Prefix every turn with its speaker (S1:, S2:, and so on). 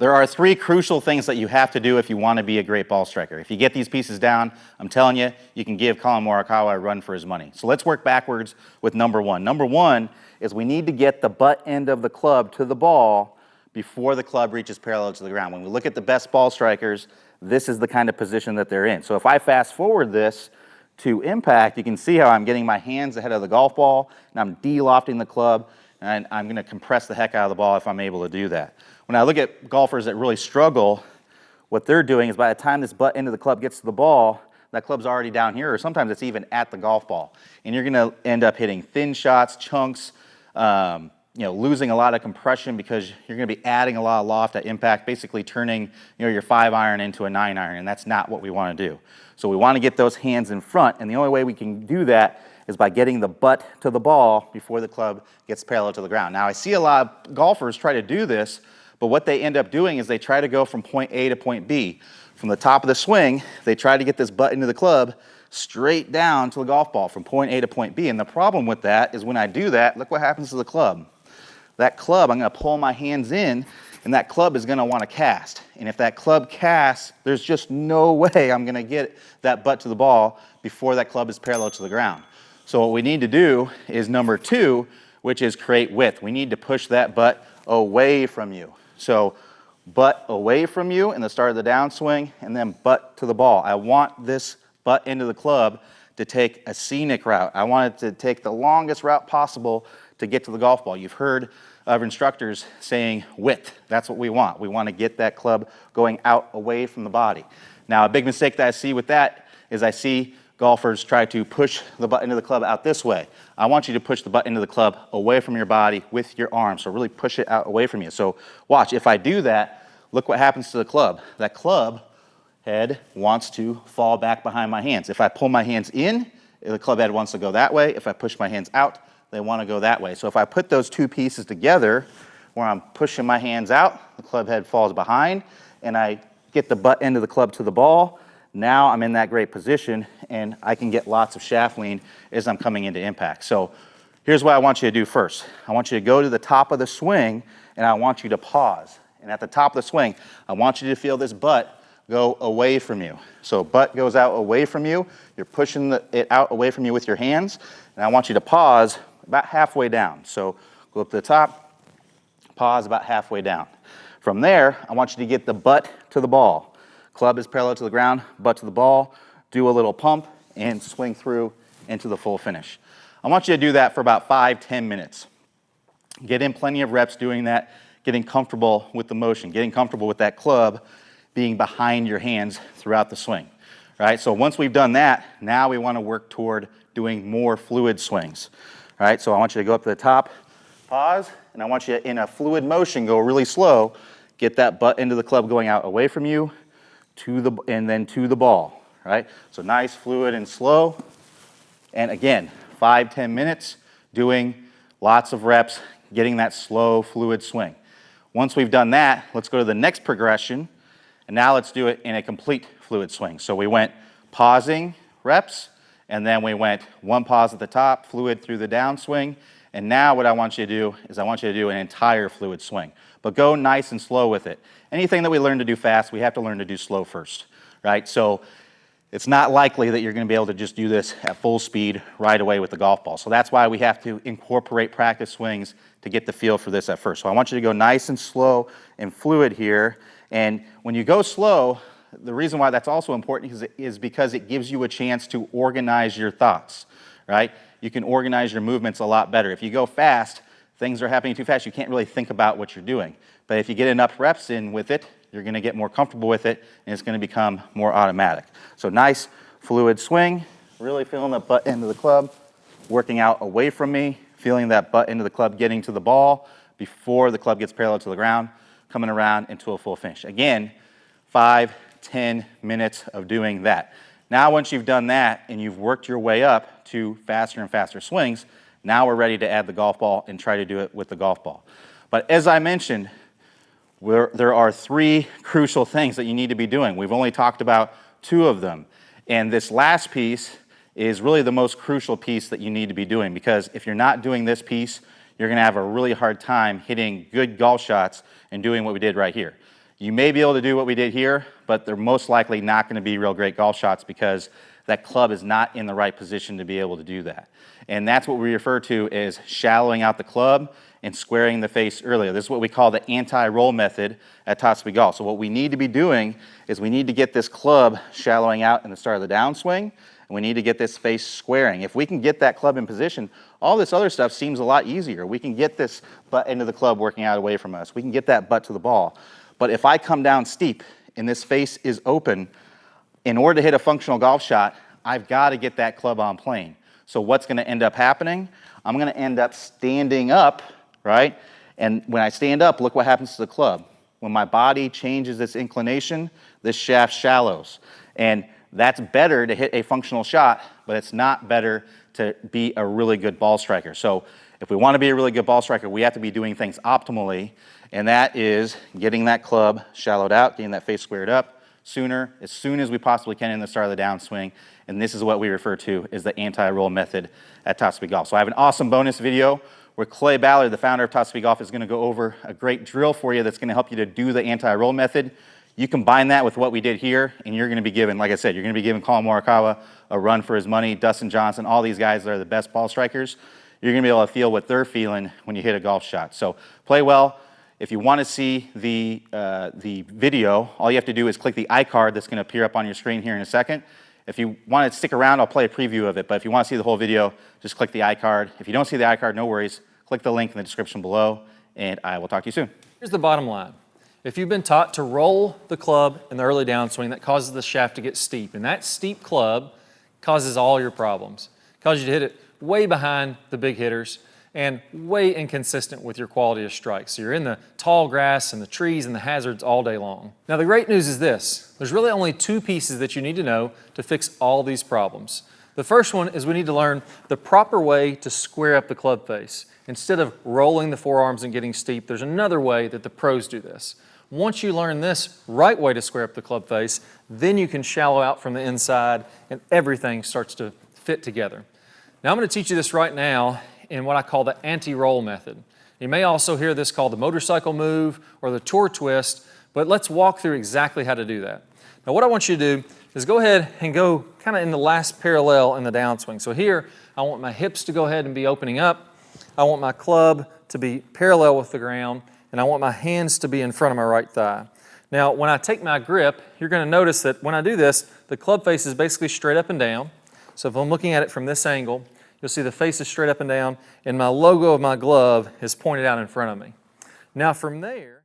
S1: There are three crucial things that you have to do if you want to be a great ball striker. If you get these pieces down, I'm telling you, you can give Colin Morikawa a run for his money. So let's work backwards with number one. Number one is we need to get the butt end of the club to the ball before the club reaches parallel to the ground. When we look at the best ball strikers, this is the kind of position that they're in. So if I fast forward this to impact, you can see how I'm getting my hands ahead of the golf ball, and I'm de-lofting the club, and I'm going to compress the heck out of the ball if I'm able to do that. When I look at golfers that really struggle, what they're doing is by the time this butt end of the club gets to the ball, that club's already down here, or sometimes it's even at the golf ball. And you're going to end up hitting thin shots, chunks, losing a lot of compression because you're going to be adding a lot of loft at impact, basically turning your 5-iron into a 9-iron, and that's not what we want to do. So we want to get those hands in front, and the only way we can do that is by getting the butt to the ball before the club gets parallel to the ground. Now, I see a lot of golfers try to do this, but what they end up doing is they try to go from point A to point B. From the top of the swing, they try to get this butt into the club straight down to the golf ball from point A to point B. And the problem with that is when I do that, look what happens to the club. That club, I'm going to pull my hands in, and that club is going to want to cast. And if that club casts, there's just no way I'm going to get that butt to the ball before that club is parallel to the ground. So what we need to do is number two, which is create width. We need to push that butt away from you. So butt away from you in the start of the downswing, and then butt to the ball. I want this butt into the club to take a scenic route. I want it to take the longest route possible to get to the golf ball. You've heard of instructors saying width. That's what we want. We want to get that club going out away from the body. Now, a big mistake that I see with that is I see golfers try to push the butt into the club out this way. I want you to push the butt into the club away from your body with your arms. So really push it out away from you. So watch, if I do that, look what happens to the club. That club head wants to fall back behind my hands. If I pull my hands in, the club head wants to go that way. If I push my hands out, they want to go that way. So if I put those two pieces together, where I'm pushing my hands out, the club head falls behind, and I get the butt end of the club to the ball, now I'm in that great position, and I can get lots of shaft lean as I'm coming into impact. So here's what I want you to do first. I want you to go to the top of the swing, and I want you to pause. And at the top of the swing, I want you to feel this butt go away from you. So butt goes out away from you. You're pushing it out away from you with your hands, and I want you to pause about halfway down. So go up to the top, pause about halfway down. From there, I want you to get the butt to the ball. Club is parallel to the ground, butt to the ball, do a little pump, and swing through into the full finish. I want you to do that for about 5-10 minutes. Get in plenty of reps doing that, getting comfortable with the motion, getting comfortable with that club being behind your hands throughout the swing. Right? So once we've done that, now we want to work toward doing more fluid swings. All right, so I want you to go up to the top, pause, and I want you to, in a fluid motion, go really slow, get that butt into the club going out away from you, and then to the ball, right? So nice, fluid, and slow. And again, 5-10 minutes, doing lots of reps, getting that slow, fluid swing. Once we've done that, let's go to the next progression, and now let's do it in a complete fluid swing. So we went pausing reps, and then we went one pause at the top, fluid through the downswing, and now what I want you to do is I want you to do an entire fluid swing. But go nice and slow with it. Anything that we learn to do fast, we have to learn to do slow first, right? So it's not likely that you're going to be able to just do this at full speed right away with the golf ball. So that's why we have to incorporate practice swings to get the feel for this at first. So I want you to go nice and slow and fluid here. And when you go slow, the reason why that's also important is because it gives you a chance to organize your thoughts, right? You can organize your movements a lot better. If you go fast, things are happening too fast, you can't really think about what you're doing. But if you get enough reps in with it, you're going to get more comfortable with it, and it's going to become more automatic. So nice, fluid swing, really feeling the butt end of the club, working out away from me, feeling that butt end of the club getting to the ball before the club gets parallel to the ground, coming around into a full finish. Again, 5-10 minutes of doing that. Now once you've done that and you've worked your way up to faster and faster swings, now we're ready to add the golf ball and try to do it with the golf ball. But as I mentioned, there are three crucial things that you need to be doing. We've only talked about two of them. And this last piece is really the most crucial piece that you need to be doing, because if you're not doing this piece, you're going to have a really hard time hitting good golf shots and doing what we did right here. You may be able to do what we did here, but they're most likely not going to be real great golf shots because that club is not in the right position to be able to do that. And that's what we refer to as shallowing out the club and squaring the face earlier. This is what we call the anti-roll method at top speed golf. So what we need to be doing is we need to get this club shallowing out in the start of the downswing, and we need to get this face squaring. If we can get that club in position, all this other stuff seems a lot easier. We can get this butt end of the club working out away from us. We can get that butt to the ball. But if I come down steep and this face is open, in order to hit a functional golf shot, I've got to get that club on plane. So what's going to end up happening? I'm going to end up standing up, right? And when I stand up, look what happens to the club. When my body changes its inclination, this shaft shallows. And that's better to hit a functional shot, but it's not better to be a really good ball striker. So if we want to be a really good ball striker, we have to be doing things optimally, and that is getting that club shallowed out, getting that face squared up sooner, as soon as we possibly can in the start of the downswing. And this is what we refer to as the anti-roll method at Top Speed Golf. So I have an awesome bonus video where Clay Ballard, the founder of Top Speed Golf, is going to go over a great drill for you that's going to help you to do the anti-roll method. You combine that with what we did here, and you're going to be given, like I said, you're going to be giving Colin Morikawa a run for his money, Dustin Johnson, all these guys that are the best ball strikers. You're going to be able to feel what they're feeling when you hit a golf shot. So play well. If you want to see the video, all you have to do is click the iCard that's going to appear up on your screen here in a second. If you want to stick around, I'll play a preview of it, but if you want to see the whole video, just click the iCard. If you don't see the iCard, no worries. Click the link in the description below, and I will talk to you soon.
S2: Here's the bottom line. If you've been taught to roll the club in the early downswing, that causes the shaft to get steep, and that steep club causes all your problems. It causes you to hit it way behind the big hitters and way inconsistent with your quality of strikes. So you're in the tall grass and the trees and the hazards all day long. Now the great news is this. There's really only two pieces that you need to know to fix all these problems. The first one is we need to learn the proper way to square up the club face. Instead of rolling the forearms and getting steep, there's another way that the pros do this. Once you learn this right way to square up the club face, then you can shallow out from the inside and everything starts to fit together. Now I'm going to teach you this right now in what I call the anti-roll method. You may also hear this called the motorcycle move or the tour twist, but let's walk through exactly how to do that. Now what I want you to do is go ahead and go kind of in the last parallel in the downswing. So here, I want my hips to go ahead and be opening up. I want my club to be parallel with the ground, and I want my hands to be in front of my right thigh. Now, when I take my grip, you're going to notice that when I do this, the club face is basically straight up and down. So if I'm looking at it from this angle, you'll see the face is straight up and down, and my logo of my glove is pointed out in front of me. Now from there,